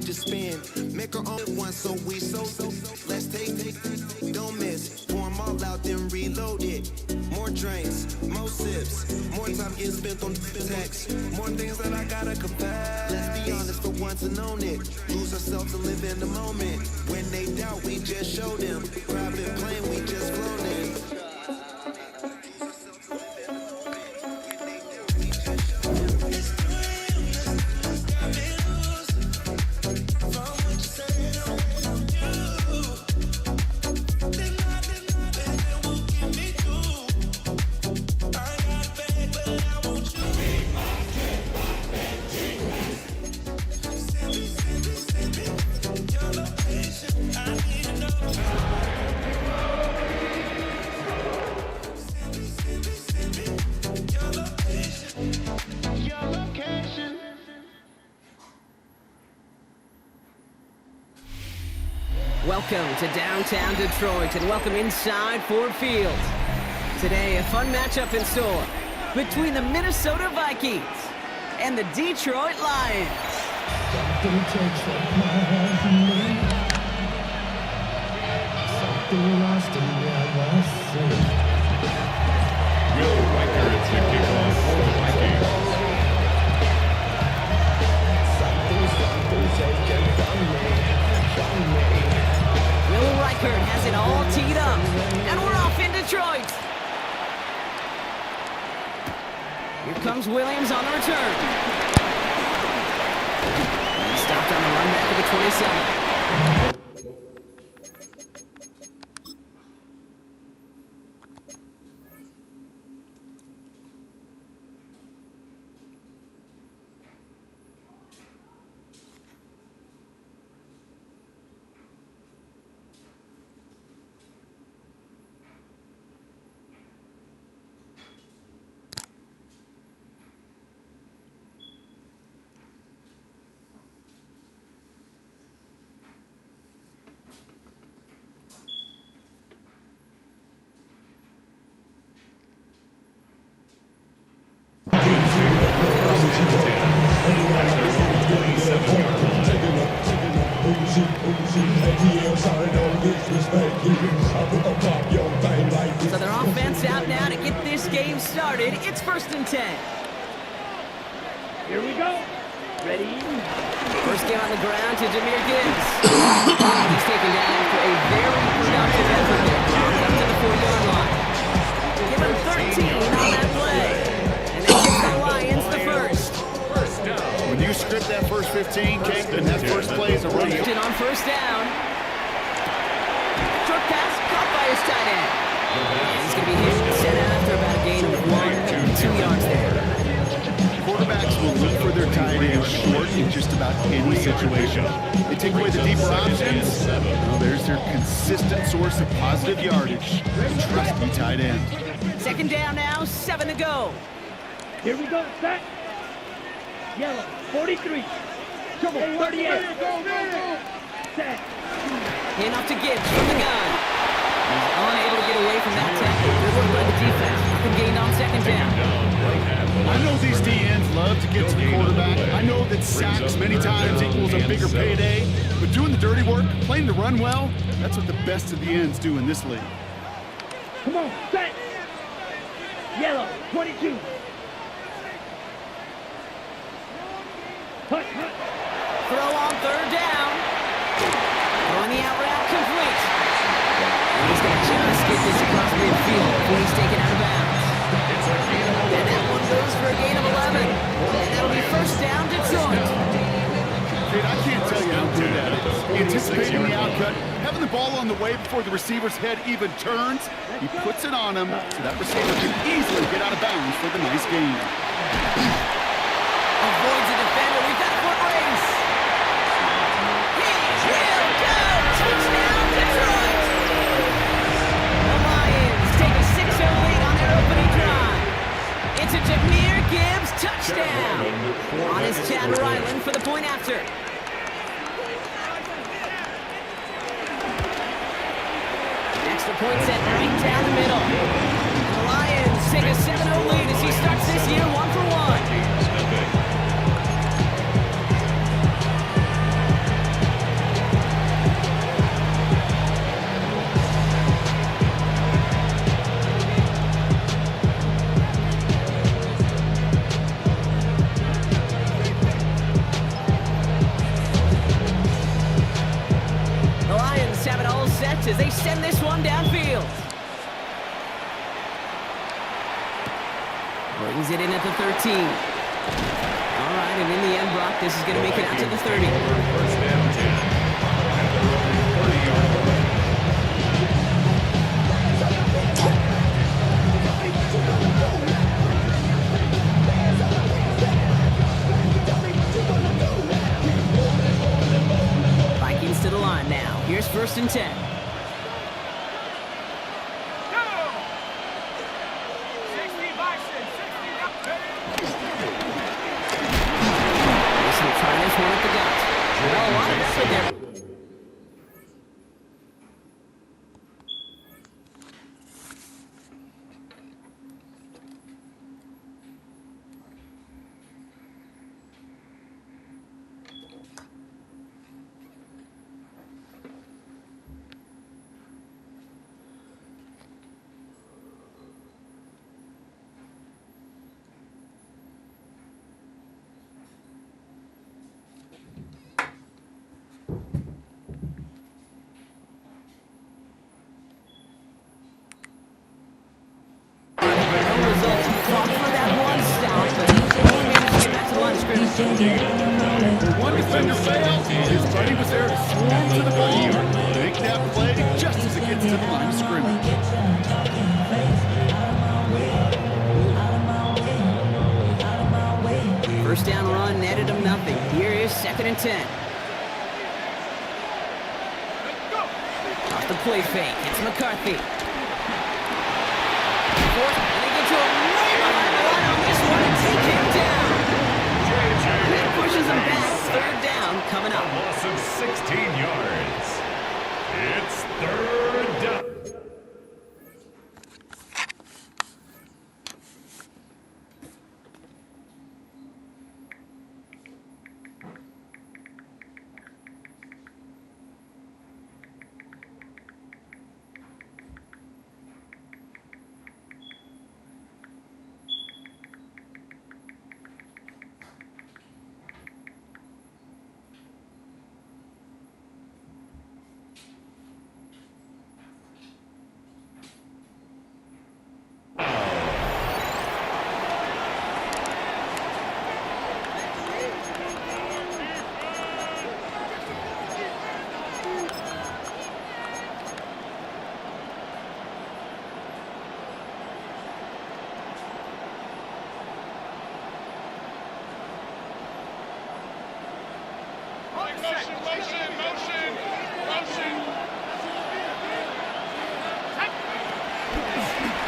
knowledge is spin. Make our own one, so let's take, don't miss. Pour 'em all out, then reload it. More drinks, more sips, more time getting spent on text. More things that I gotta confess. Let's be honest for once and own it. Lose ourselves and live in the moment. When they doubt, we just show them. Private plane, we just flown in. Welcome to downtown Detroit and welcome inside Ford Field. Today, a fun matchup in store between the Minnesota Vikings and the Detroit Lions. Something takes a part of me. Something lost and never seen. Will Riker is the kickoff for the Vikings. Something taken from me. Will Riker has it all teed up, and we're off in Detroit. Here comes Williams on the return. And he stopped on the run back of the 27. So their offense out now to get this game started. It's 1st and 10. Here we go. Ready? First game on the ground to Jahmyr Gibbs. He's taken down after a very productive effort there. Up to the 4-yard line. Give him 13 on that play. And they give the Lions the first. When you script that first 15, Kate, then that first play is a run. On first down. Short pass caught by his tight end. He's going to be hit and sent out after about a gain of 2 yards there. Quarterbacks will look for their tight end short in just about any situation. They take away the deeper options. Well, there's their consistent source of positive yardage. Trusty tight end. 2nd down now, 7 to go. Here we go. Set. Yellow. 43. Trouble. 38. Set. Hand off to Gibbs from the gun. He's unable to get away from that tackle. Good work by the defense. Nothing gained on 2nd down. I know these DNs love to get to the quarterback. I know that sacks many times equals a bigger payday. But doing the dirty work, playing to run well, that's what the best of the ends do in this league. Come on. Set. Yellow. 22. Hut, hut. Throw on 3rd down. Throwing the out route complete. And he's going to just get this across midfield before he's taken out of bounds. And that one goes for a gain of 11. And that'll be 1st down Detroit. Kate, I can't tell you how good that is. Anticipating the outcut, having the ball on the way before the receiver's head even turns, he puts it on him so that receiver can easily get out of bounds for the nice gain. Avoids the defender. We've got a foot race. He will go. Touchdown, Detroit. The Lions take a 6-0 lead on their opening drive. It's a Jahmyr Gibbs touchdown. On his Chad Ryland for the point after. Extra point set right down the middle. And the Lions take a 7-0 lead as he starts this year 1 for 1. as they send this one downfield. Brings it in at the 13. All right, and in the end, Brock, this is going to make it out to the 30. First down 10. At their own 30-yard line. Vikings to the line now. Here's 1st and 10. Trying this one at the gut. Well, a lot of effort there. One defender failed. His buddy was there to swarm to the ball. Make that play just as it gets to the line of scrimmage. First down run netted him nothing. Here is 2nd and 10. Off the play fake. It's McCarthy. Fourth, and they get to him way behind the line on this one and take him down. That pushes him back. 3rd down coming up. A loss of 16 yards. It's 3rd down.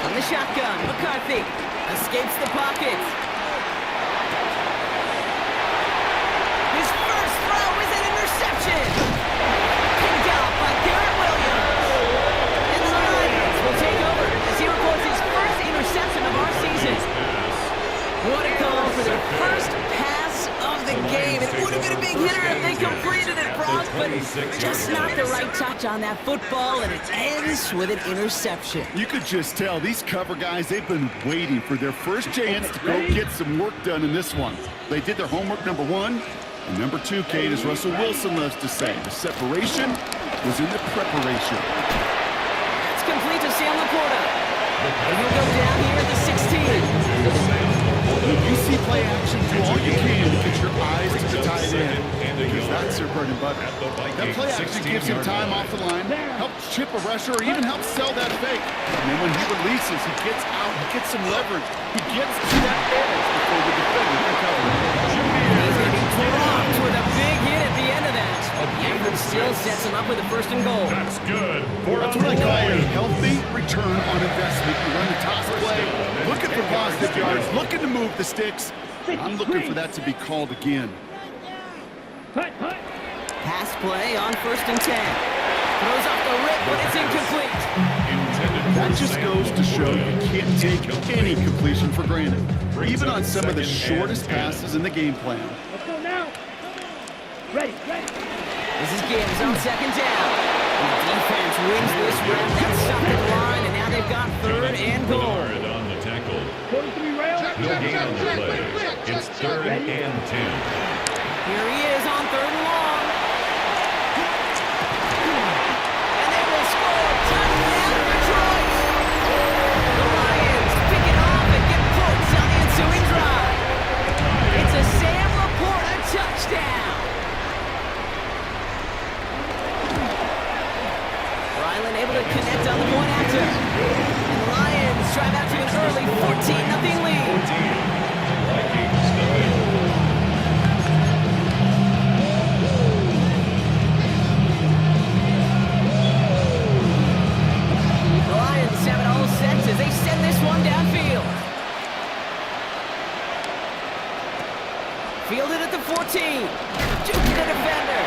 On the shotgun, McCarthy escapes the pocket. His first throw is an interception. Picked out by Garrett Williams. And the Lions will take over as he records his first interception of our season. What a call for their first pass of the game. It would have been a big hitter if they completed it, Brock, but just not the right touch on that football, and it ends with an interception. You could just tell these cover guys, they've been waiting for their first chance to go get some work done in this one. They did their homework, number 1. And number 2, Kate, as Russell Wilson loves to say, the separation was in the preparation. That's complete to Sam Laporta. And he'll go down here at the 16. When you see play action, do all you can to get your eyes to the tight end, because that's their bread and butter. That play action gives him time off the line, helps chip a rusher, or even helps sell that fake. And then when he releases, he gets out, he gets some leverage. He gets to that edge before the defender can cover him. He's going to be dropped with a big hit at the end of that. Yanford still sets him up with a 1st and goal. That's good. That's what I call a healthy return on investment. You run the toss play, looking for positive yards, looking to move the sticks. I'm looking for that to be called again. Pass play on 1st and 10. Throws off the rip, but it's incomplete. That just goes to show you can't take any completion for granted, even on some of the shortest passes in the game plan. Let's go now. Ready. This is Gibbs on 2nd down. And the defense wins this round. That's stopped at the line, and now they've got 3rd and goal. Bernard on the tackle. 43 rail. No gain on the play. It's 3rd and 10. Here he is on 3rd and long. And they will score connect on the point after. And the Lions drive out to an early 14-0 lead. 14. Vikings nothing. The Lions have it all set as they send this one downfield. Fielded at the 14. Juking the defender.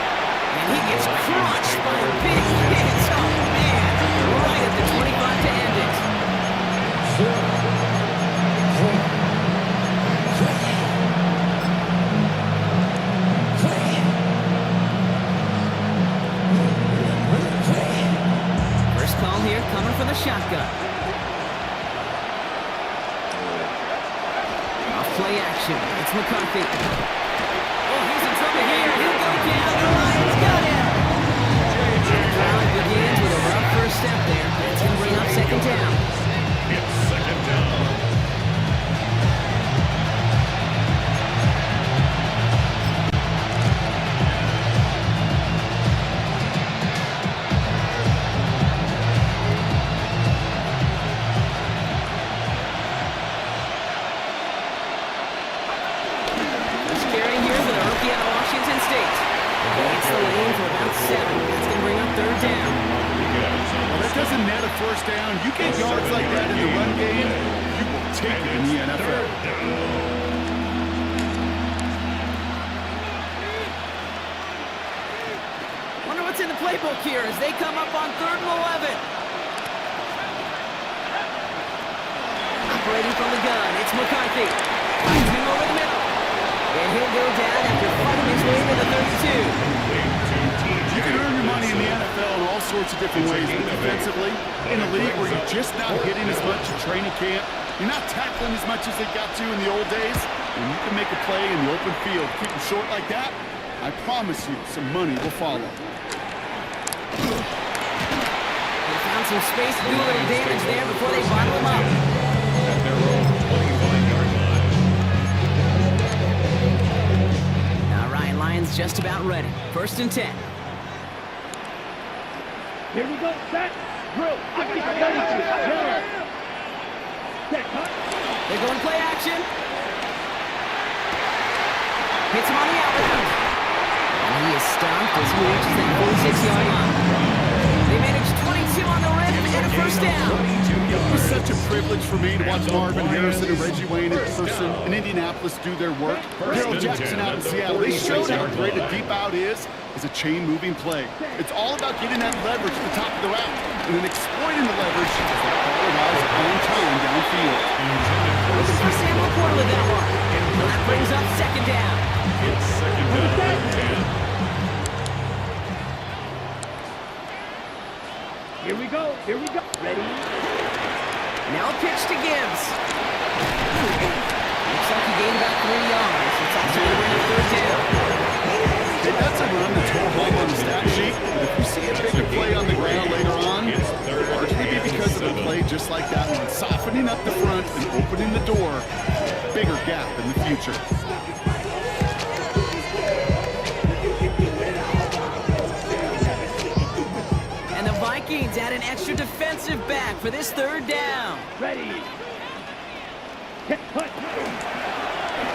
And he gets crushed by a big hit. Oh, man. Right at the 25 to end it. First call here coming from the shotgun. Off play action. It's McCarthy. Oh, he's in trouble here. He'll go down. The Lions got him. Drive begins with a rough first step there. That's going to bring up second down. It's second down. First carry here for the rookie out of Washington State. Gets the lane for about 7. That's going to bring up third down. Well, that doesn't net a first down. You get yards like that in the run game, you will take it in the NFL. Wonder what's in the playbook here as they come up on 3rd and 11. Operating from the gun, it's McCarthy. Finds him over the middle. And he'll go down after fighting his way to the 32. You can earn your money in the NFL in all sorts of different ways, but defensively, in a league where you're just not hitting as much in training camp, you're not tackling as much as they got to in the old days, and you can make a play in the open field, keep them short like that, I promise you, some money will follow. They found some space to do a little damage there before they bottle him up. At their own 25-yard line. All right, Lions just about ready. 1st and 10. Here we go. Set. Drill. I got you. Set. Cut. They're going play action. Hits him on the outrun. And he is stopped as he reaches that 46-yard line. They manage 22 on the rim and a first down. It was such a privilege for me to watch Marvin Harrison and Reggie Wayne in person in Indianapolis do their work. Daryl Jackson out in Seattle, they showed how great a deep out is as a chain-moving play. It's all about getting that leverage at the top of the route and then exploiting the leverage as the ball arrives on time downfield. Looking for Samuel Porter with that one. And that brings up second down. It's second down and 10. Here we go. Here we go. Ready. Now a pitch to Gibbs. Looks like he gained about 3 yards. It's also going to bring up third down. Hey, that's a run that's all home on the stat sheet. But if you see a bigger play on the ground later on, it'll largely be because of a play just like that one, softening up the front and opening the door. Bigger gap in the future. And the Vikings add an extra defensive back for this third down. Ready. Hit. Cut.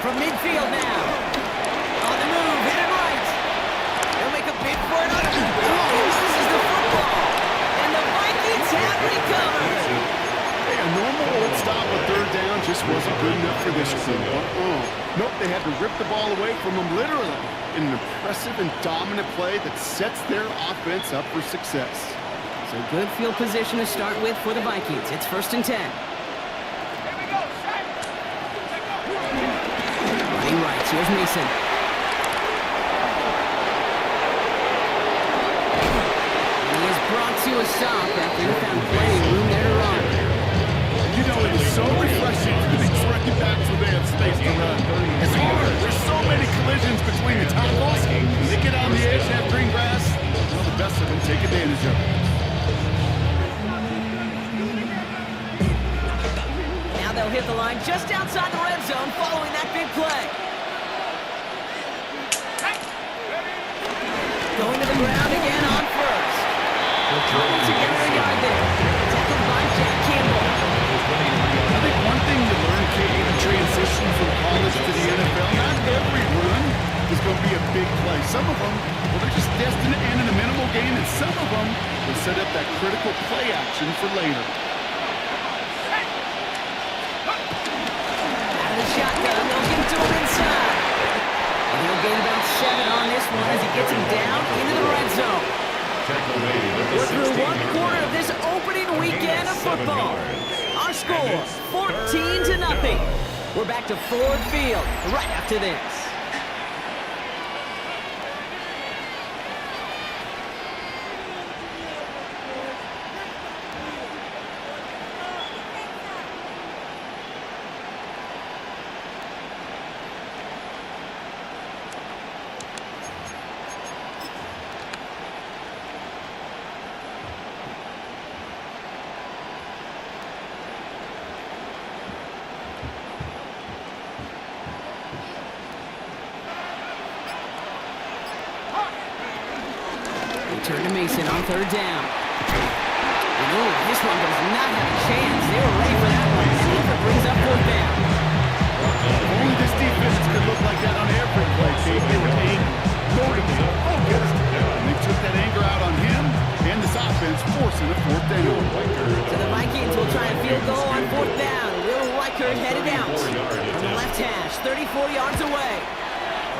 From midfield now. On the move, hit it right. They'll make a big for it. Oh, he loses the football. And the Vikings have recovered. Hey, a normal old stop on third down just wasn't good enough for this crew. Nope, they had to rip the ball away from them literally in an impressive and dominant play that sets their offense up for success. So good field position to start with for the Vikings. It's 1st and 10. Running right, here's Mason. And he is brought to a stop after he found plenty of room there to run. You know, it is so refreshing for these running backs when they have space to run. It's hard. There's so many collisions between the tackles. When they get on the edge and have green grass, well, the best of them take advantage of it. Now they'll hit the line just outside the red zone following that big play. Going to the ground again on first. They're trying to get a yard there. to be a big play. Some of them, well, they're just destined to end in a minimal game, and some of them will set up that critical play action for later. Out of the shotgun, they'll get to him inside. And he'll gain about 7 on this one as he gets him down into the red zone. We're through one quarter of this opening weekend of football. Our score, 14-0. We're back to Ford Field right after this. Turn to Mason on 3rd down. And ooh, this one does not have a chance. They were ready for that one. And Ether brings up 4th down. Only this defense could look like that on every play. They were angry, motivated, focused. And they took that anger out on him and this offense, forcing a 4th down. So the Vikings will try a field goal on 4th down. Will Reichert headed out on the left hash, 34 yards away.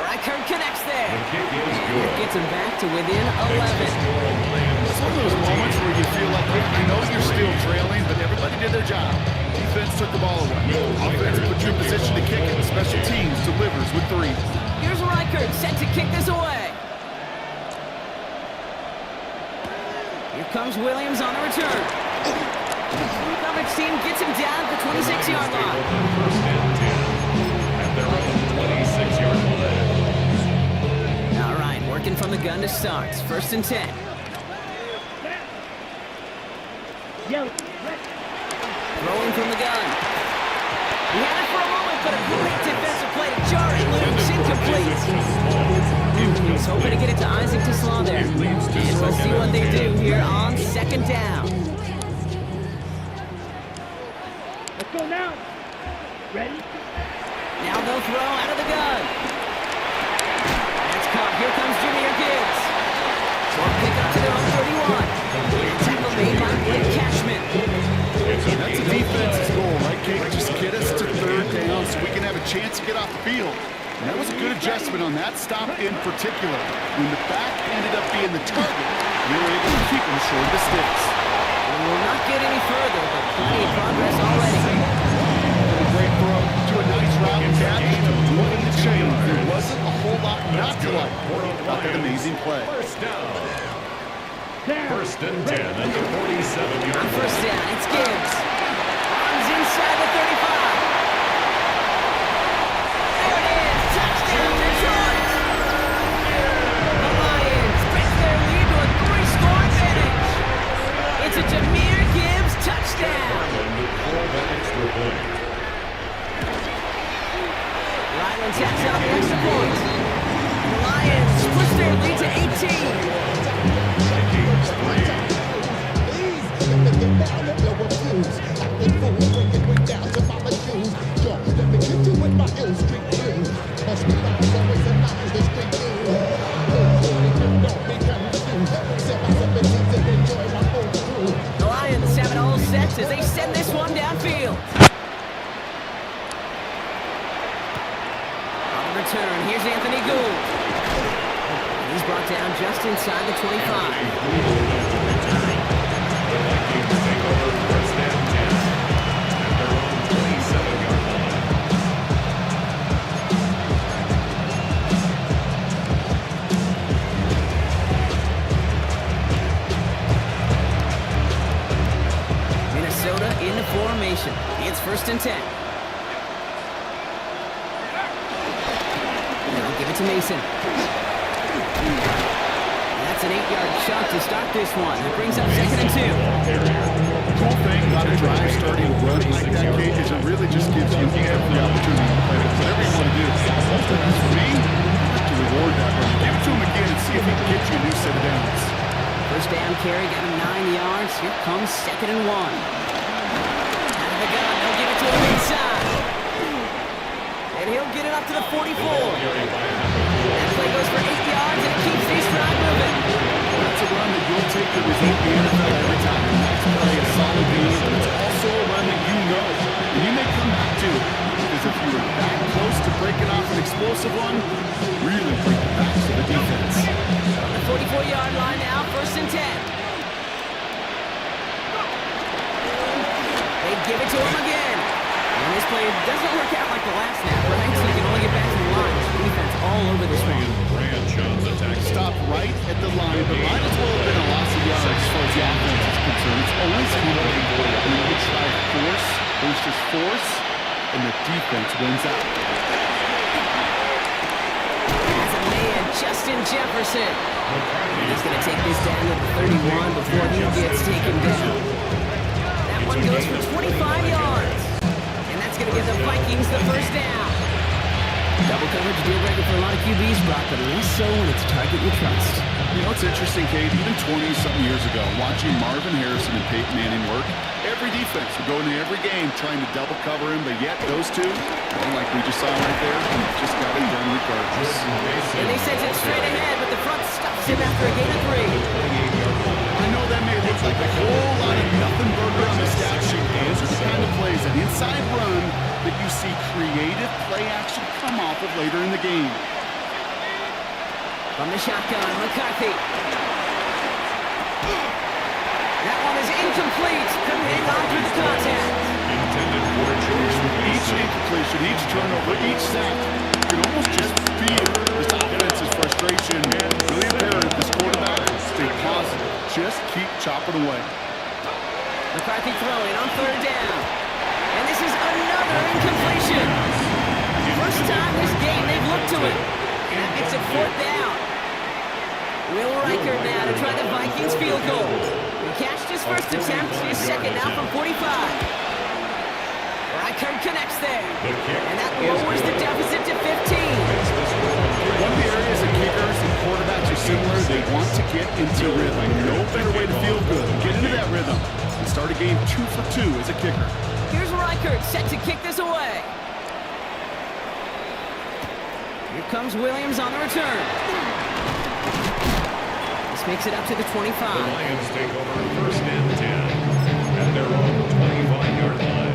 Reichert connects there. And gets him back to within 11. It's one of those moments where you feel like, I know you're still trailing, but everybody did their job. Defense took the ball away. Offense put you in position to kick it. Special teams delivers with 3. Here's Reichert set to kick this away. Here comes Williams on the return. The coverage team gets him down at the 26-yard line. First and 10 at their own 26-yard line. All right, working from the gun to start. 1st and 10. Throwing from the gun. He had it for a moment, but a great defensive play to jar it loose. Incomplete. He's hoping to get it to Isaac to Slaw there. And we'll see what they do here on 2nd down. Let's go now. Ready? Now they'll throw out of the gun. That's caught. Here comes Junior Gibbs. Short pick up to their own 31. Tackle made by Blake Cashman. That's a defense's goal, right, Kate? Just get us to 3rd down so we can have a chance to get off the field. And that was a good adjustment on that stop in particular. When the back ended up being the target, we were able to keep him short of the sticks. We will not get any further, but plenty of progress already. A great throw to a nice route and catch to one in the chain. There wasn't a whole lot not to like about that amazing play. First down. First and 10 at the 47-yard On line. 1st down, it's Gibbs. Runs inside the 35. There it is. Touchdown, Detroit. The Lions break their lead to a 3-score advantage. It's a Jahmyr Gibbs touchdown. For the extra point. Ryland taps out the extra point. The Lions push their lead to 18. The Lions have it all set as they send this one downfield. On the return, here's Anthony Gould. He's brought down just inside the 25. The Vikings take over first and 10 at their own 27-yard line. Minnesota in the formation. It's 1st and 10. They'll give it to Mason. That's an 8-yard shot to start this one. That brings up 2nd and 2. The cool thing about a drive starting running like that, Kate, is it really just gives you every opportunity to play it. Whatever you want to do. As for me, I like to reward that run. Give it to him again and see if he can get you a new set of downs. 1st down carry, got him 9 yards. Here comes 2nd and 1. Out of the gun, they'll give it to him inside. And he'll get it up to the 44. Carried by number That play goes for 8 yards and it keeps this drive moving. That's a run that you'll take the result in the NFL every time. The next play, a solid game, but it's also a run that you know, and you may come back to it. Because if you were that close to breaking off an explosive one, really bring it back to the defense. On the 44-yard line now, 1st and 10. They give it to him again. And this play doesn't work out like the last snap, right? So he can only get back to the line. The defense all over this one. Branch on the tackle. Stop right at the line. The line has well been a loss of yards as far as the offense is concerned. It's always humiliating when you try force versus force, and the defense wins out. That's a man, Justin Jefferson. He's going to take this down to the 31 before he gets taken down. That one goes for 25 yards. And that's going to give the Vikings the 1st down. Double coverage deal breaker for a lot of QBs, Brock, but less so when it's a target you trust. You know, it's interesting, Kate, even 20-something years ago, watching Marvin Harrison and Peyton Manning work, every defense would go into every game trying to double cover him, but yet those two, like we just saw right there, just got it done regardless. And they sent it straight ahead, but the front stops him after a gain of 3. I know that may look like a whole lot of nothing burger on the stat sheet. Those are the kind of plays, an inside run that you see creative play action come off of later in the game. From the shotgun, McCarthy. That one is incomplete. Couldn't hang on through the contact. Intended for a choice. Each incompletion, each turnover, each sack, you can almost just feel this offense's frustration. Really imperative this quarterback stay positive. Just keep chopping away. McCarthy throwing on 3rd down. And this is another incompletion. First time this game they've looked to it. And that makes it 4th down. Will Reichert now to try the Vikings field goal. He cashed his first attempt, his second now from 45. Reichert connects there. And that lowers the deficit to 15. One of the areas that kickers and quarterbacks are similar, they want to get into rhythm. No better way to feel good. Get into that rhythm and start a game 2 for 2 as a kicker. Here's Reichert set to kick this away. Here comes Williams on the return. This makes it up to the 25. The Lions take over 1st and 10 at their own 25-yard line.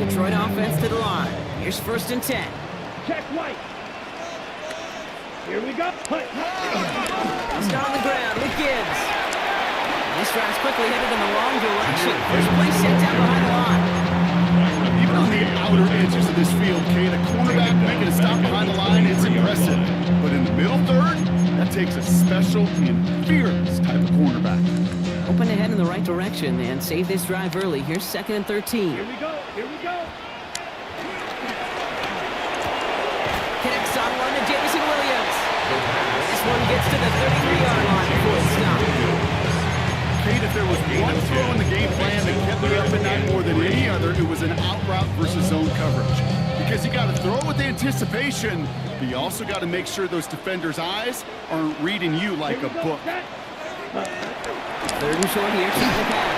Detroit offense to the line. Here's 1st and 10. Check White. Here we go. He's down on the ground with Gibbs. This drive's quickly headed in the wrong direction. First play set down behind the line. Even on the outer edges of this field, Kate, a cornerback making a stop behind the line, it's impressive. But in the middle third, that takes a special and fearless type of cornerback. Hoping to head in the right direction and save this drive early. Here's 2nd and 13. Here we go. Here we go. Connects on one to Jameson Williams. This one gets to the 33-yard line before it's stopped. Kate, if there was one throw in the game plan that kept me up at night more than any other, it was an out route versus zone coverage. Because you got to throw with anticipation, but you also got to make sure those defenders' eyes aren't reading you like a book. 3rd and short here, check the pass.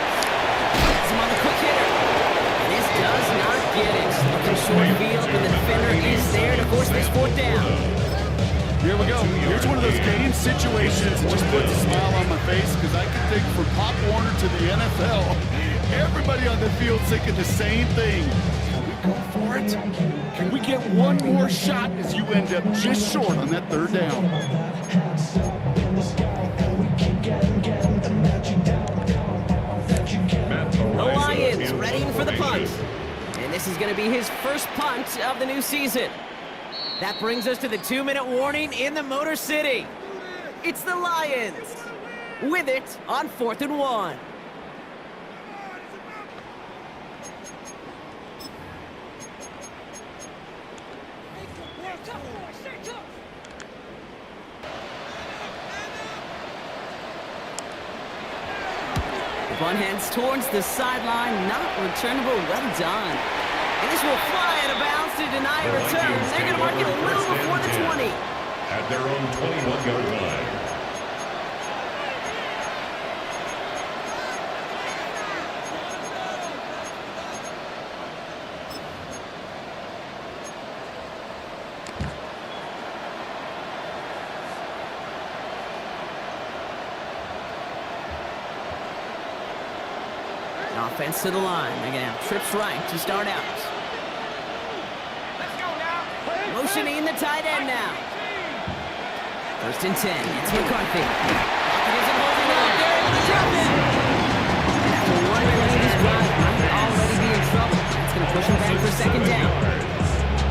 Gets him on the quick hitter. And this does not get it. Looking short field, but the defender is there to force this 4th down. Here we go. Here's one of those game situations that just puts a smile on my face because I can think from Pop Warner to the NFL, everybody on the field thinking the same thing. Can we go for it? Can we get one more shot as you end up just short on that 3rd down? The Lions readying for the punt. And this is going to be his first punt of the new season. That brings us to the 2-minute warning in the Motor City. It's the Lions with it on 4th and 1. The punt heads towards the sideline, not returnable. Well done. And this will fly out of bounds to deny a return. They're going to mark it a little before the 20. At their own 21-yard line. Offense to the line. They're going to have trips right to start out. Motioning the tight end now. 1st and 10. It's McCarthy. Pocket isn't holding up. They're able to drop him. And after one play of this drive, might already be in trouble. That's going to push him back for 2nd down.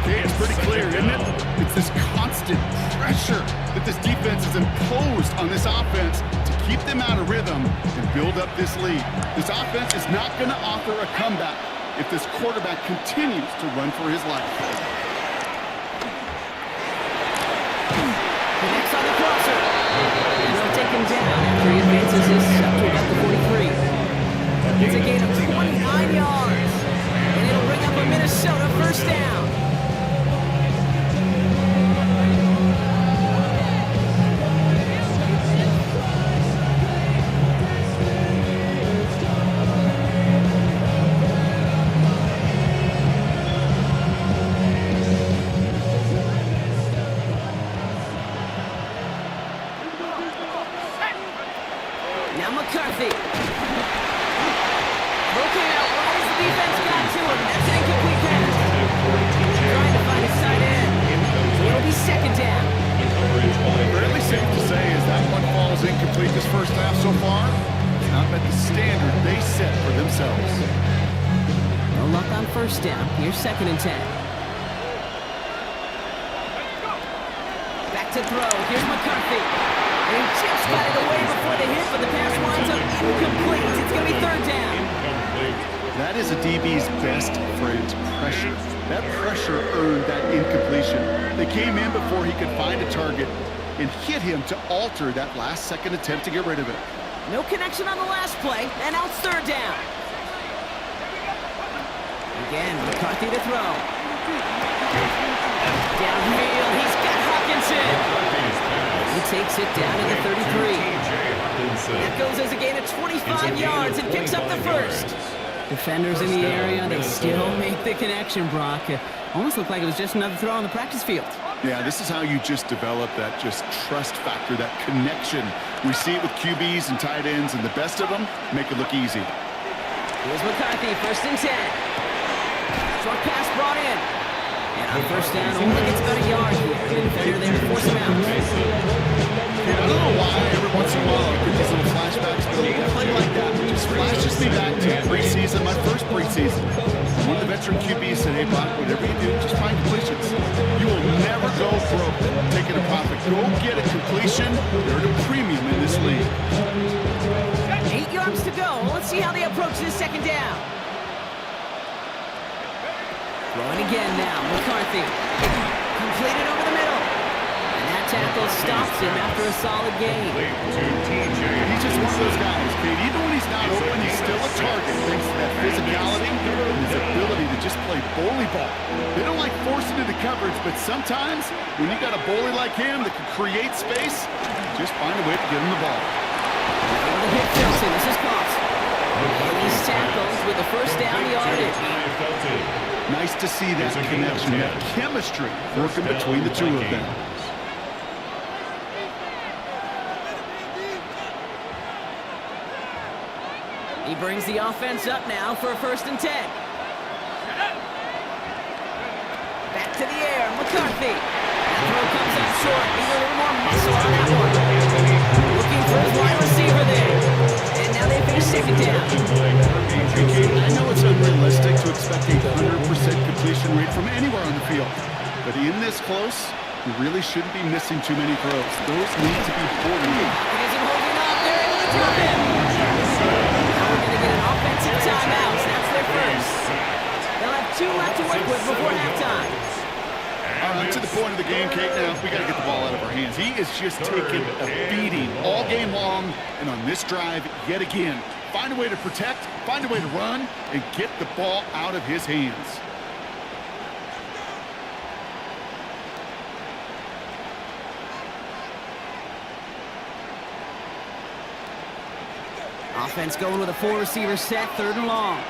Okay, it's pretty clear, isn't it? It's this constant pressure that this defense has imposed on this offense to keep them out of rhythm and build up this lead. This offense is not going to offer a comeback if this quarterback continues to run for his life. Connects on the crosser. And they'll take him down after he advances this up to about the 43. It's a gain of 29 yards. And it'll bring up a Minnesota 1st down. Now McCarthy. Looking out wide as the defense got to him. That's an incomplete pass. Trying to find his tight end. It'll be 2nd down. Fairly safe to say as that one falls incomplete this first half so far. It's not met the standard they set for themselves. No luck on 1st down. Here's 2nd and 10. Back to throw. Here's McCarthy. And he just got it away before the hit, but the pass winds up incomplete. It's going to be 3rd down. That is a DB's best friend, pressure. That pressure earned that incompletion. They came in before he could find a target and hit him to alter that last-second attempt to get rid of it. No connection on the last play, and now it's 3rd down. Again, McCarthy to throw. Downfield, he's got Hawkinson. He takes it down to the 33. That goes as a gain of 25 yards and picks up the 1st. Defenders in the area, they still make the connection, Brock. It almost looked like it was just another throw on the practice field. Yeah, this is how you just develop that just trust factor, that connection. We see it with QBs and tight ends, and the best of them make it look easy. Here's McCarthy, 1st and 10. Short pass brought in. And on 1st down, only gets about a yard here. The defender there to force him out. I don't know why every once in a while I get these little flashbacks, but a play like that just flashes me back to preseason, my first preseason. One of the veteran QBs said, hey, Brock, whatever you do, just find completions. You will never go broke taking a profit. Go get a completion. They're at a premium in this league. 8 yards to go. Let's see how they approach this 2nd down. Throwing again now, McCarthy. Completed over the middle. And that tackle stops him after a solid gain. He's just one of those guys, Kate. Even when he's not open, he's still a target thanks to that physicality and his ability to just play bully ball. They don't like forcing into coverage, but sometimes when you got a bully like him that can create space, just find a way to get him the ball. The hit Filson, this is caught. And he's tackled with the 1st down yardage. Nice to see that connection, that chemistry working between the two of them. He brings the offense up now for a 1st and 10. Back to the air, McCarthy. That throw comes up short. Need a little more muscle on that one. Looking for his wide receiver there. And now they face 2nd down. I know it's unrealistic to expect a 100% completion rate from anywhere on the field, but in this close, you really shouldn't be missing too many throws. Those need to be holding. He isn't holding up. They're able to drop him. Now we're going to get an offensive timeout. That's their 1st. They'll have 2 left to work with before halftime. All right, to the point of the game, Kate, now we got to get the ball out of our hands. He is just taking a beating all game long, and on this drive, yet again, find a way to protect, find a way to run, and get the ball out of his hands. Offense going with a 4-receiver set, 3rd and long.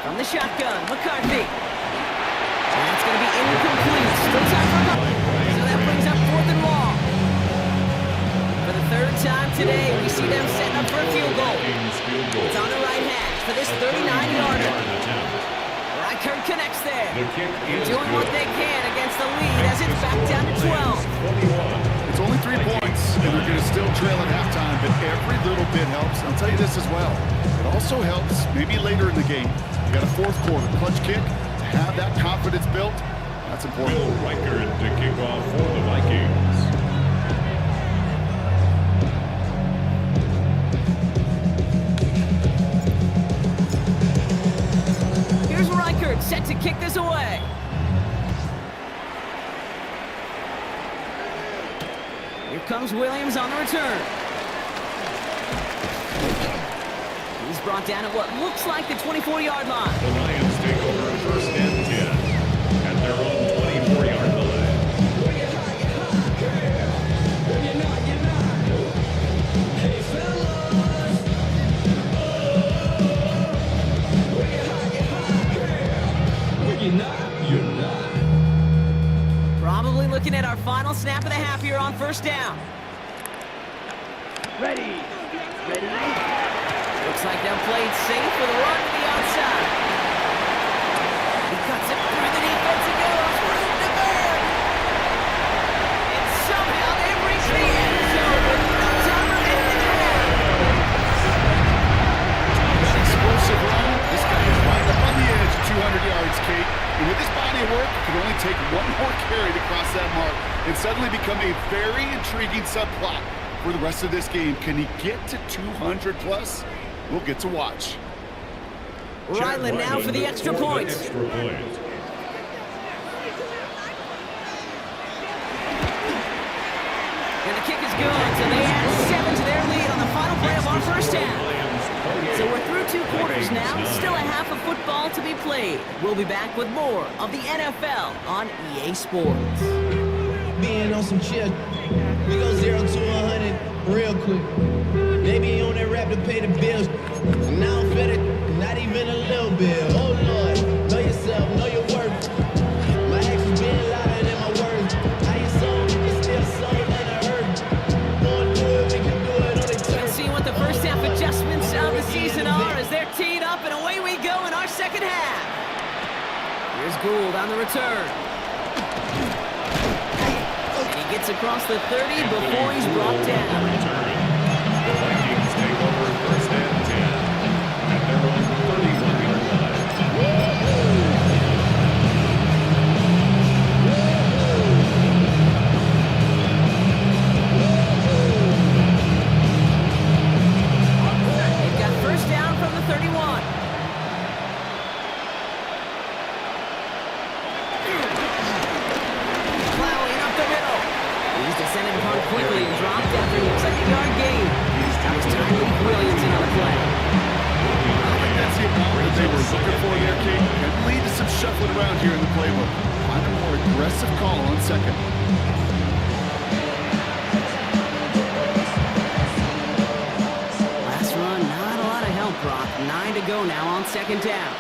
From the shotgun, McCarthy. And that's going to be incomplete. Still time for a couple. So that brings up time today. We see them setting up for a field goal. It's on the right hash for this 39-yarder. Reichert connects there. They're doing what they can against the lead as it's back down to 12. It's only 3 points, and they're going to still trail at halftime, but every little bit helps. I'll tell you this as well. It also helps maybe later in the game. You got a fourth quarter clutch kick. To have that confidence built, that's important. Will Reichert to kick off for the Vikings. Here's Reichert set to kick this away. Here comes Williams on the return. He's brought down at what looks like the 24-yard line. The Lions take over first and 10 at their own 24-yard line. Probably looking at our final snap of the half here on first down. Ready. Looks like they'll play it safe with a run to the outside. He cuts it through the defensive goes room to bird. And somehow they reach the end zone with no time remaining in the half. Explosive run. This guy is right up on the edge, 200 yards, Kate. And with his body of work, it could only take one more carry to cross that mark and suddenly become a very intriguing subplot for the rest of this game. Can he get to 200 plus? We'll get to watch. Ryland now for the extra point. Extra point. And the kick is good, so they add 7 to their lead on the final play of our first half. So we're through 2 quarters now, still a half of football to be played. We'll be back with more of the NFL on EA Sports. Being on some chill, we go 0 to 100 real quick. They be on that rap to pay the bills. And now I'm fed it, not even a little bit. Oh Lord, know yourself, know your worth. My actions being louder than my words. How you sold, it's still sold and I heard. Wanna do it, we can do it on the turn. Let's see what the first half adjustments of the season are as they're teed up, and away we go in our second half. Here's Gould on the return. And he gets across the 30 before he's brought down. The Vikings take over first and 10 at their own 31-yard line. They've got first down from the 31. Plowing up the middle. He's descended upon quickly and dropped after he looks like a yard gain. That was totally brilliant on the play. I think that's the amount that they were looking for there, Kate. Can lead to some shuffling around here in the playbook. Find a more aggressive call on second. Last run, not a lot of help, Brock. 9 to go now on second down.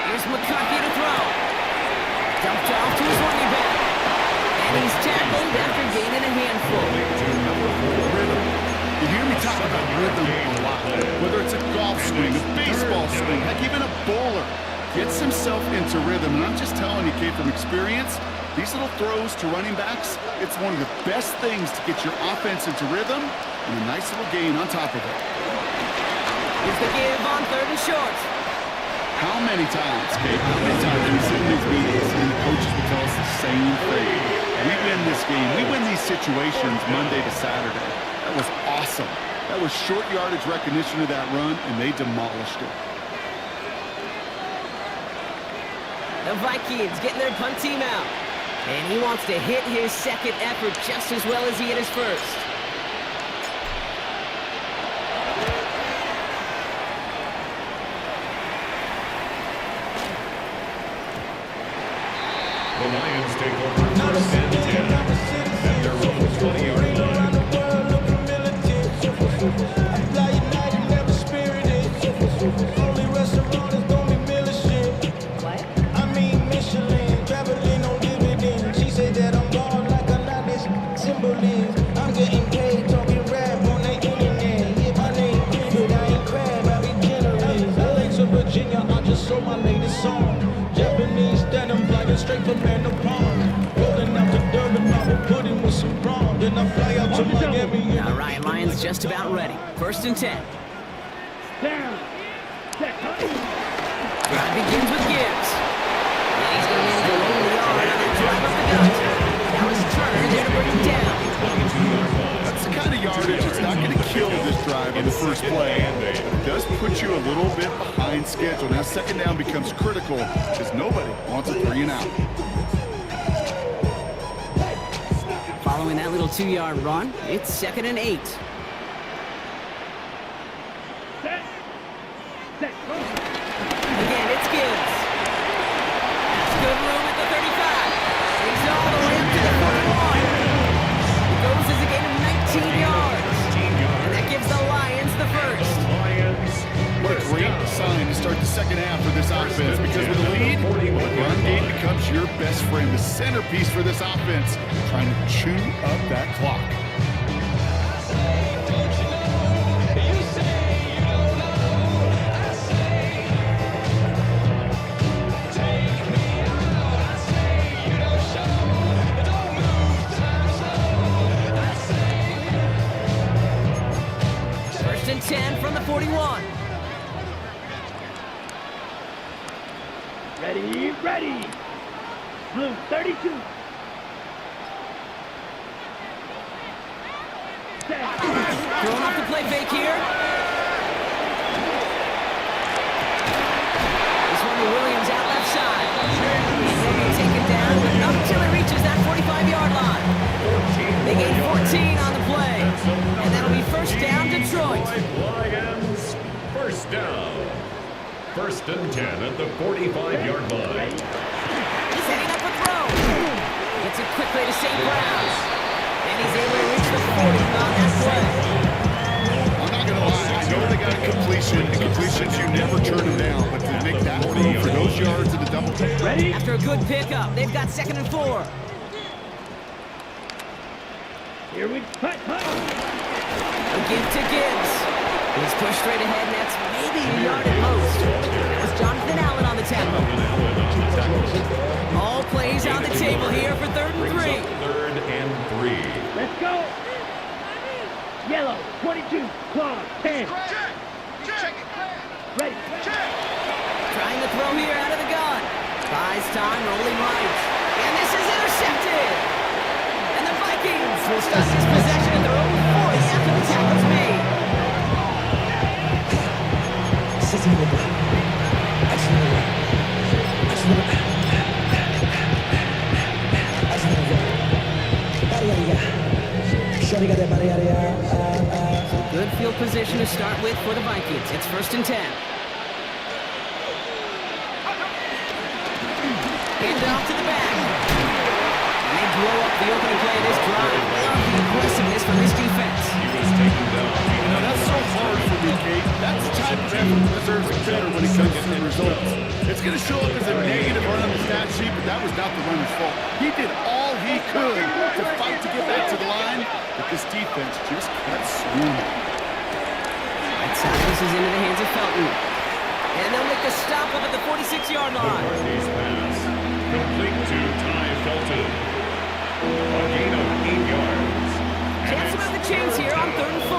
Here's McCarthy to throw. Dumped off to his running back. And he's tackled after gaining a handful. Rhythm. You hear me talk about rhythm a lot. Whether it's a golf swing, a baseball swing, heck, even a bowler gets himself into rhythm. And I'm just telling you, Kate, from experience, these little throws to running backs, it's one of the best things to get your offense into rhythm and a nice little gain on top of it. Here's the give on 3rd and short. How many times, Kate, how many times we sit in these meetings and the coaches will tell us the same thing? We win this game. We win these situations Monday to Saturday. That was awesome. That was short yardage recognition of that run, and they demolished it. The Vikings getting their punt team out. And he wants to hit his second effort just as well as he hit his first. The Lions take over first and 10 at their own 20-yard line. Only restaurant is gonna be Miller shit. just about ready. 1st and 10. Down. Set. Drive begins with Gibbs. And he's going to manage a lonely yard on that drive up the gut. Now it's Turner there to bring him down. That's the kind of yardage that's not going to kill this drive on the first play. But it does put you a little bit behind schedule. Now 2nd down becomes critical because nobody wants a 3 and out. Following that little 2-yard run, it's 2nd and 8. Set. Set. Again, it's Gibbs. That's good room at the 35. He's all the way up to the 41. It goes as a gain of 19 yards. And that gives the Lions the first. What a great sign to start the 2nd half for this offense, because with a lead, the run game becomes your best friend, the centerpiece for this offense, trying to chew up that clock. First and 10 from the 41. Ready. Blue 32. Set. Throwing off the play fake here. This one to Williams out left side. He's going to be taken down, but not until he reaches that 45-yard line. They gain 14 on the play. And that'll be 1st down, Detroit. Lions, 1st down. 1st and 10 at the 45-yard line. He's heading up a throw. Gets it quickly to St. Brown. And he's able to reach the 40 on that play. I'm not going to lie, I know they got a completion, and completions, you never turn them down, but to make that throw for those yards in the double take. Ready. After a good pickup, they've got 2nd and 4. Here we putt. A give to Gibbs. He's pushed straight ahead, and that's maybe a yard at most. That was Jonathan Allen on the tackle. All plays on the table here for 3rd and 3. 3rd and 3. Let's go. Yellow 22. Claw 10. Ready. Trying to throw here out of the gun. Buys time, rolling right. And this is intercepted. And the Vikings will start this possession at their own 40 after the tackle's made. Good field position to start with for the Vikings. It's 1st and 10. Hand off to the back. And they blow up the opening play of this drive. Love the aggressiveness from this defense. That's so hard for me, Kate. That's the type of effort that deserves better when it comes to the results. It's going to show up as a negative run on the stat sheet, but that was not the runner's fault. He did all he could to fight to get back to the line, but this defense just kept swarming. This is into the hands of Felton. And they'll make the stop up at the 46-yard line. Northeast pass. Complete to Ty Felton. A gain of 8 yards. Chance to move the chains here on 3rd and 4.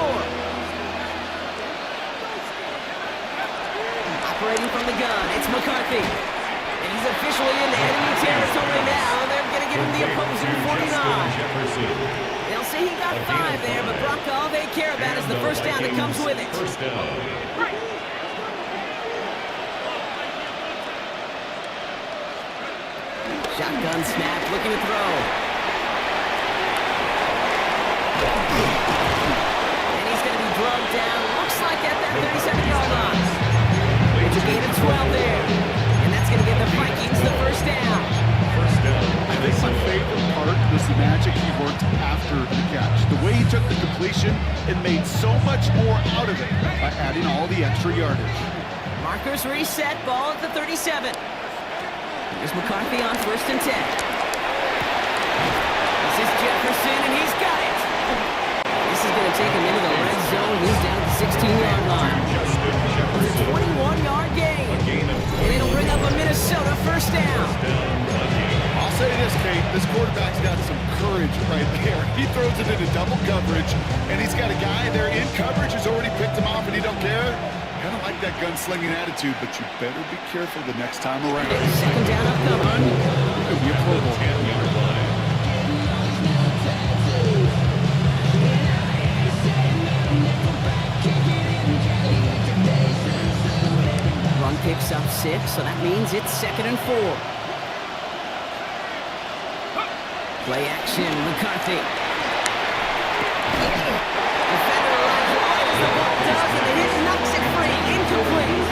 Operating from the gun, it's McCarthy. And he's officially in enemy territory now. They're going to give him the opposing 49. They'll say he got 5 there, but Brock, all they care about is the 1st down that comes with it. 1st down. Shotgun snap, looking to throw. And he's going to be drugged down. Looks like at that 37-yard line. It's a gain of 12 there. And that's going to give the Vikings the 1st down. 1st down. I think my favorite part was the magic he worked after the catch. The way he took the completion and made so much more out of it by adding all the extra yardage. Markers reset, ball at the 37. Here's McCarthy on 1st and 10. This is Jefferson, and he's got it. This is going to take him into the red zone. He's down at the 16-yard line. It's a 21-yard gain. And it'll bring up a Minnesota 1st down. I'll say this, Kate. This quarterback's got some courage right there. He throws it into double coverage, and he's got a guy there in coverage who's already picked him off, and he don't care. Kind of like that gunslinging attitude, but you better be careful the next time around. Second down upcoming. Could be a Pro Bowl. 10-yard line. Run picks up 6, so that means it's 2nd and 4. Play action, McCarthy. Defender arrives wide as the ball does, and the hit knocks it free. Incomplete.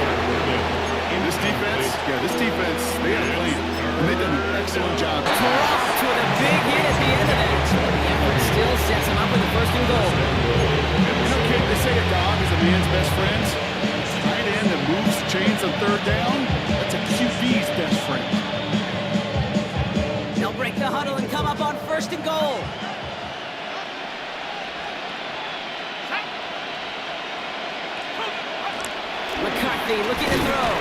This defense, they had a plan. And they did an excellent job. Croft with a big hit at the end of that. The effort still sets him up with the 1st and goal. You know, kid, they say a dog is a man's best friend. Tight end that moves chains on 3rd down, that's a QB's best friend. They'll break the huddle and come up on 1st and goal. McCarthy looking to throw.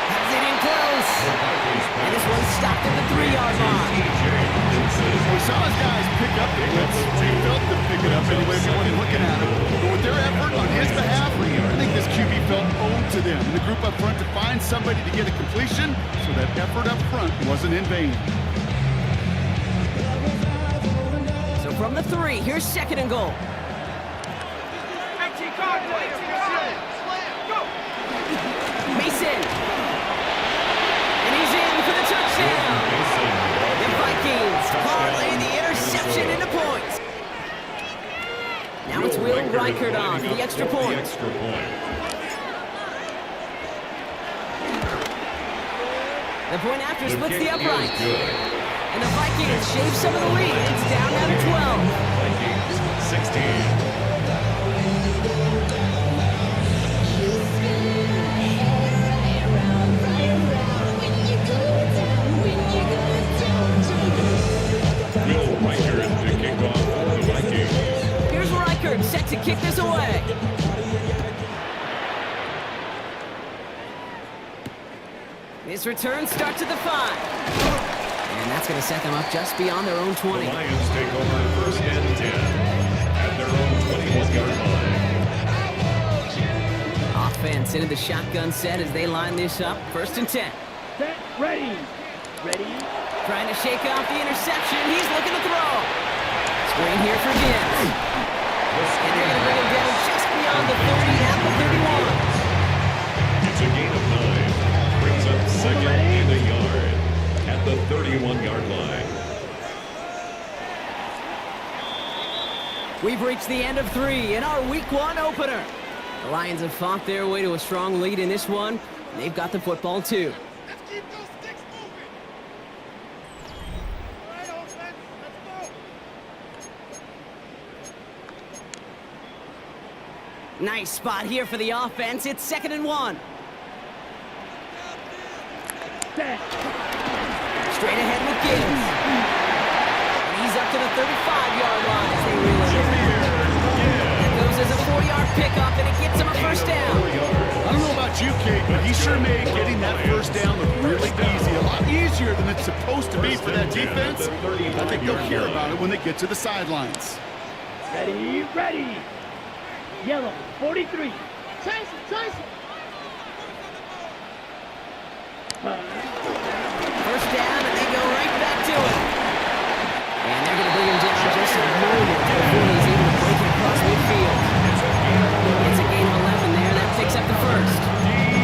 Has it in close. And this one's stopped at the 3-yard line. We saw his guys pick up the blitz. We felt them pick it up anyway if you weren't looking at him. But with their effort on his behalf, I think this QB felt owed to them. And the group up front to find somebody to get a completion, so that effort up front wasn't in vain. So from the 3, here's 2nd and goal. Mason. And he's in for the touchdown. The Vikings parlay the interception into points. Now it's Will Reichert on for the extra point. The point after splits the upright. And the Vikings shave some of the lead. It's down now to 12. Vikings 16. Will Reichert to kick off for the Vikings. Here's Reichert set to kick this away. This return starts at the 5. And that's going to set them up just beyond their own 20. The Lions take over 1st and 10 at their own 21-yard line. Offense into the shotgun set as they line this up. 1st and 10. Set, ready. Ready. Trying to shake off the interception. He's looking to throw. Screen here for Gibbs. And they're going to bring him down just beyond the 30 at the 31. It's a gain of 9. Brings up 2nd and a yard at the 31-yard line. We've reached the end of 3 in our Week 1 opener. The Lions have fought their way to a strong lead in this one, and they've got the football too. Let's keep those sticks moving. All right, offense, let's go. Nice spot here for the offense. It's 2nd and 1. Set. Straight ahead with Gibbs. And he's up to the 35-yard line as they reel it in. That goes as a 4-yard pickup, and it gets him a 1st down. I don't know about you, Kate, but he sure made getting that 1st down look really easy. A lot easier than it's supposed to be for that defense. I think they'll hear about it when they get to the sidelines. Ready, ready. Yellow, 43. Chase him. 1st down, and they go right back to it. And they're going to bring him down just a moment before he's able to break it across midfield. It's a gain of 11 there. That picks up the 1st.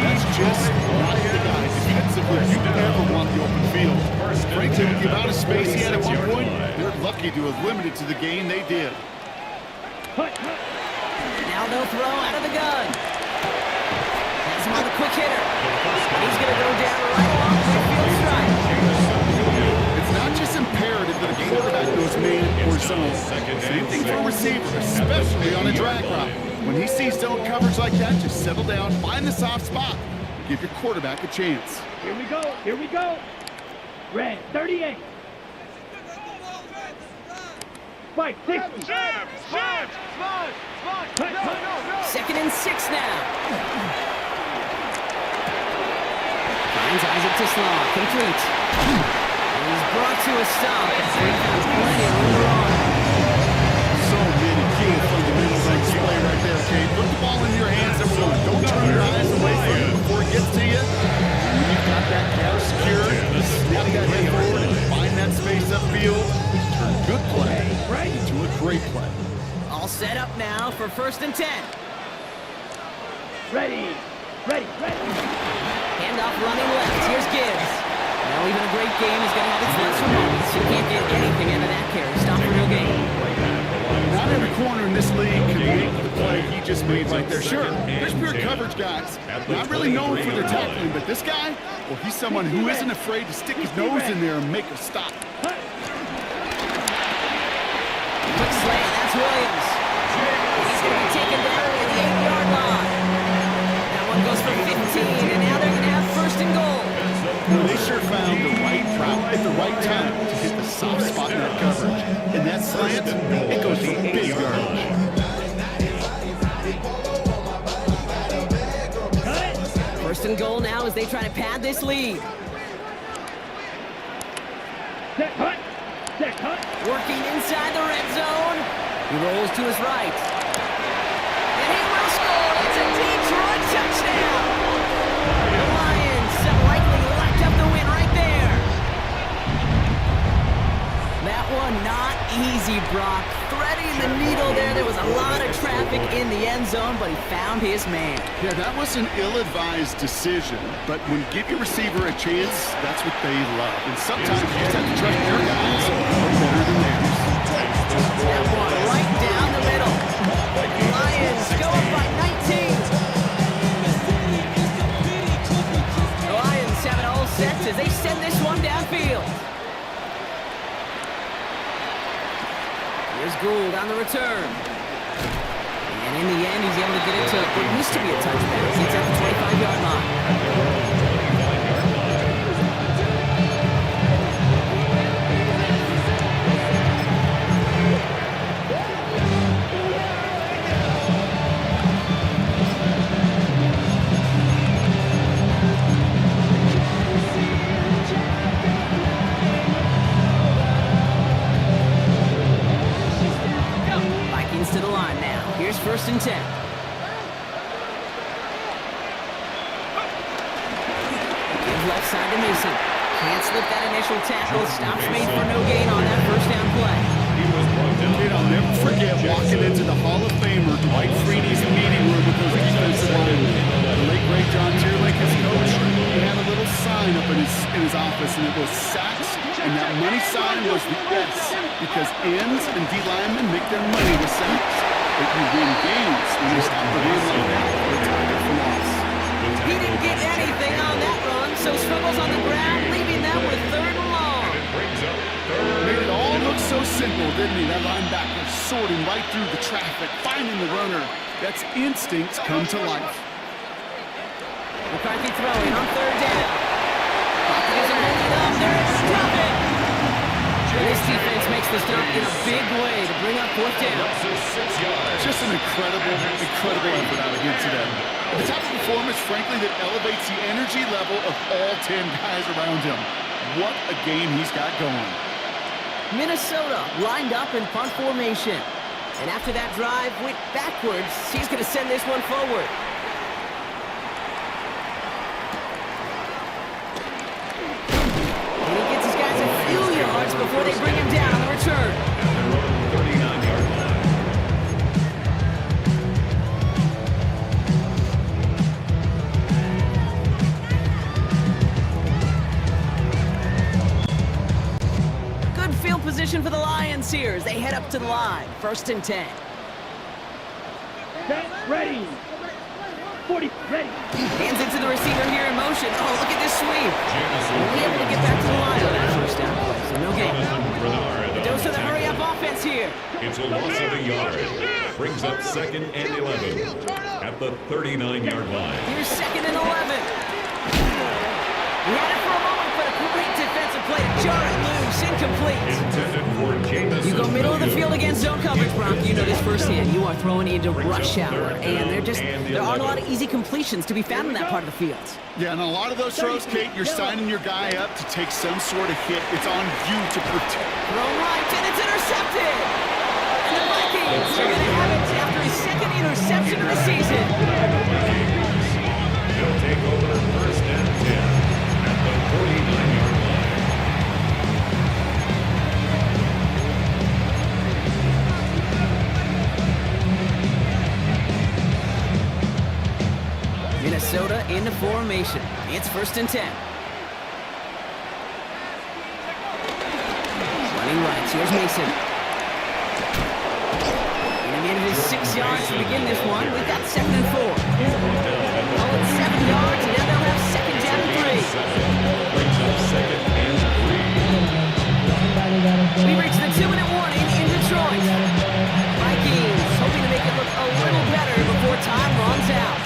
That's just not the guy defensively you ever want the open field. Frankly, with the amount of space he had at one point, they're lucky to have limited to the gain they did. Now they'll throw out of the gun. Has him on the quick hitter. He's going to go down right along the midfield stripe. It's not just imperative that a quarterback goes man or zone. Same thing for a receiver, especially on a drag route. When he sees zone coverage like that, just settle down, find the soft spot, give your quarterback a chance. Here we go. Red, 38. Spike, 60. Smash. 2nd and 6 now. Finds Isaac Tislaw, complete. And he's brought to a stop at Great play. All set up now for 1st and 10. Ready. Ready. Ready. Handoff running left. Here's Gibbs. Now even a great game is going to have its lesser moments. You can't get anything out of that carry. Stop for no gain. Not every corner in this league can make the play he just made right there. Sure, there's pure coverage guys. Not really known for their tackling, but this guy, well, he's someone who isn't afraid to stick his nose in there and make a stop. Quick slant. That's Williams. He's going to be taken down at the 8-yard line. That one goes for 15, and now they're going to have 1st and goal. Well, they sure found the right route at the right time to hit the soft spot in that coverage. And that slant, it goes for big yardage. 1st and goal now as they try to pad this lead. Set cut. Set cut. Working inside the red zone. He rolls to his right. And he will score. It's a Detroit touchdown. The Lions likely locked up the win right there. That one not easy, Brock. Threading the needle there. There was a lot of traffic in the end zone, but he found his man. Yeah, that was an ill-advised decision, but when you give your receiver a chance, that's what they love. And sometimes you just have to trust your guys are better than theirs. That one right down the middle. Lions go up by 19. The Lions have it all set as they send this one downfield. Here's Gould on the return. And in the end, he's able to get it to what used to be a touchback. He's at the 25-yard line. Vikings to the line now. Here's 1st and 10. Give left side to Mason. Can't slip that initial tackle. Stops made for no gain on that 1st down play. Kid, I'll never forget walking into the Hall of Famer Dwight Freeney's meeting room with those defensive linemen. The late great John Tierlake, his coach, he had a little sign up in his office, and it was sacks, and that money sign was the S, because ends and D linemen make their money with sacks. But you win games when you stop the run like that. They're target for loss. He didn't get anything on that run, so struggles on the ground, leaving them with 3rd and long. Made it all look so simple, didn't he? That linebacker sorting right through the traffic, finding the runner. That's instincts come to life. McCarthy throwing on 3rd down. Pocket isn't holding up. They're able to drop it. And this defense makes the stop in a big way to bring up 4th down. Just an incredible effort out of here today. The type of performance, frankly, that elevates the energy level of all 10 guys around him. What a game he's got going. Minnesota lined up in punt formation. And after that drive went backwards, he's going to send this one forward. And he gets his guys a few yards before they bring him down on the return. 39-yard line. Good field position for the Lions here as they head up to the line. 1st and 10. Set. Ready. 40. Ready. Hands it to the receiver here in motion. Oh, look at this sweep. Only able to get back to the line on that 1st down play, so no gain. A dose of the hurry-up offense here. It's a loss of a yard. Brings up 2nd and 11 at the 39-yard line. Here's 2nd and 11. He had it for a moment, but a great defensive play to jar it loose. Incomplete. Intended for Jameson. You go middle of the field against zone coverage, Brock. You know this firsthand. You are throwing into rush hour, and there aren't a lot of easy completions to be found in that part of the field. Yeah, and a lot of those throws, Kate, you're signing your guy up to take some sort of hit. It's on you to protect. Throw right, and it's intercepted. And the Vikings are going to have it after his 2nd interception of the season. They'll take over 1st and 10 at the 49-yard line. into formation. It's 1st and 10. Running right, here's Mason. And it is 6 yards to begin this one. We've got 2nd and 4. Oh, it's 7 yards, and now they'll have 2nd down and 3. Brings up 2nd and 3. We reach the 2-minute warning in Detroit. Vikings hoping to make it look a little better before time runs out.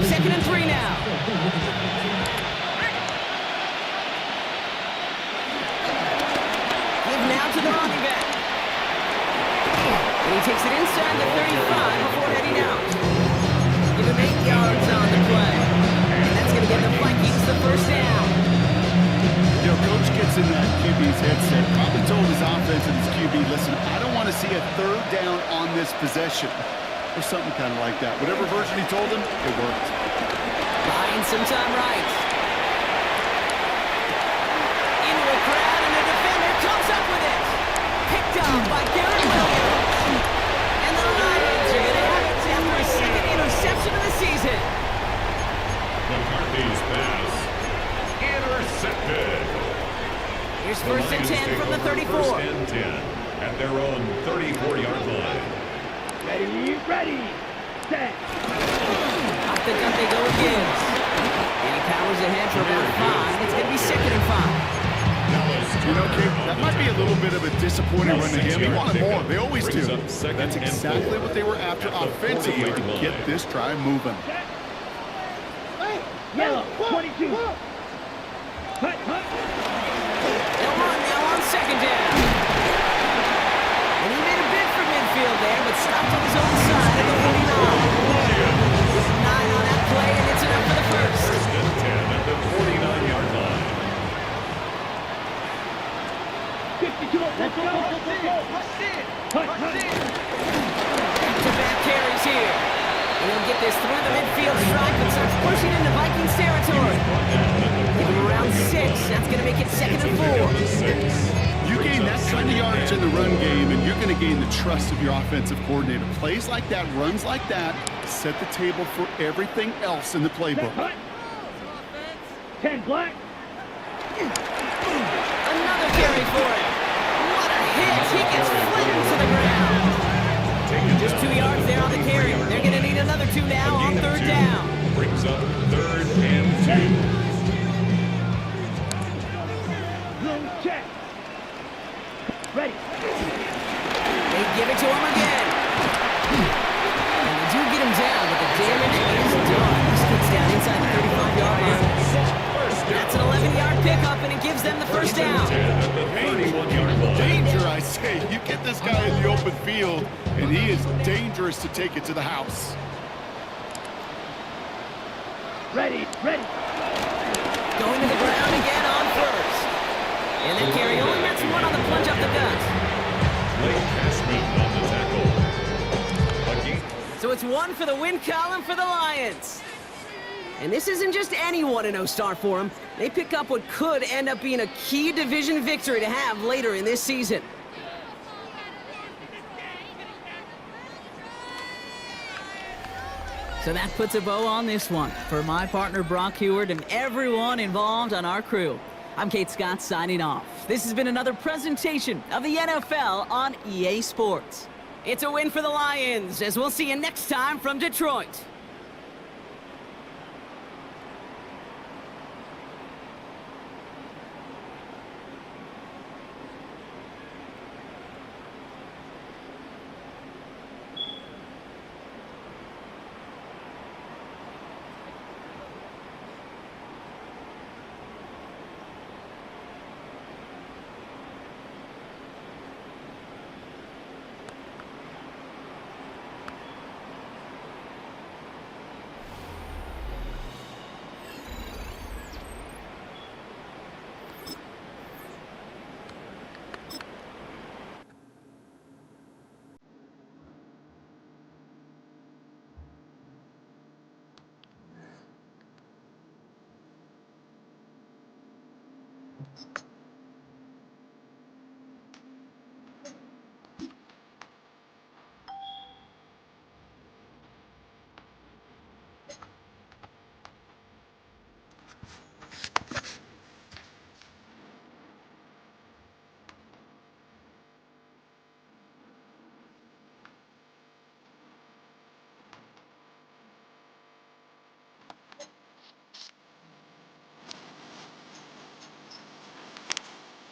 Second and 3 now. Give now to the running back. And he takes it inside the 35 before heading out. Give him 8 yards on the play. And that's going to give the Vikings the 1st down. You know, Coach gets in that QB's headset, probably told his offense and his QB, listen, I don't want to see a 3rd down on this possession. Or something kind of like that. Whatever version he told him, it worked. Buying some time right. Into a crowd, and the defender comes up with it. Picked up by Garrett Williams. And the Lions are going to have it after a 2nd interception of the season. McCarthy's pass intercepted. Here's 1st and 10 from the 34. 1st and 10 at their own 34-yard line. Ready, set. Off the gun they go again. And he powers ahead for about 5. It's going to be 2nd and 5. You know, Kate, that might be a little bit of a disappointing run to him. He wanted more. They always do. That's exactly what they were after offensively to get this drive moving. Yellow, 22. Hut. They'll run now on 2nd down. And he made a bid for midfield there, but stopped on his own side at the 49. 9 on that play, and it's enough for the 1st. 1st and 10 at the 49-yard line. 52, let's go. Back-to-back carries here. And he'll get this through the midfield strike and starts pushing into Vikings territory. Give him around 6. That's going to make it 2nd and 4. You gain that kind of yardage in the run game, and you're going to gain the trust of your offensive coordinator. Plays like that, runs like that, set the table for everything else in the playbook. 10 black. Another carry for him. What a hit. He gets flattened to the ground. Just 2 yards there on the carry. They're going to need another 2 now on 3rd down. Brings up 3rd and 2. Zone check. Ready. They give it to him again. And they do get him down, but the damage is done. He scoots down inside the 35-yard line. That's an 11-yard pickup, and it gives them the 1st down. Danger, I say. You get this guy in the open field, and he is dangerous to take it to the house. Ready. Going to the ground again on 1st. And that carry only gets 1 on the plunge up the gut. Late Cashman on the tackle. Again. So it's 1 for the win column for the Lions. And this isn't just any 1-0 start for them. They pick up what could end up being a key division victory to have later in this season. So that puts a bow on this one. For my partner Brock Heward and everyone involved on our crew, I'm Kate Scott signing off. This has been another presentation of the NFL on EA Sports. It's a win for the Lions, as we'll see you next time from Detroit.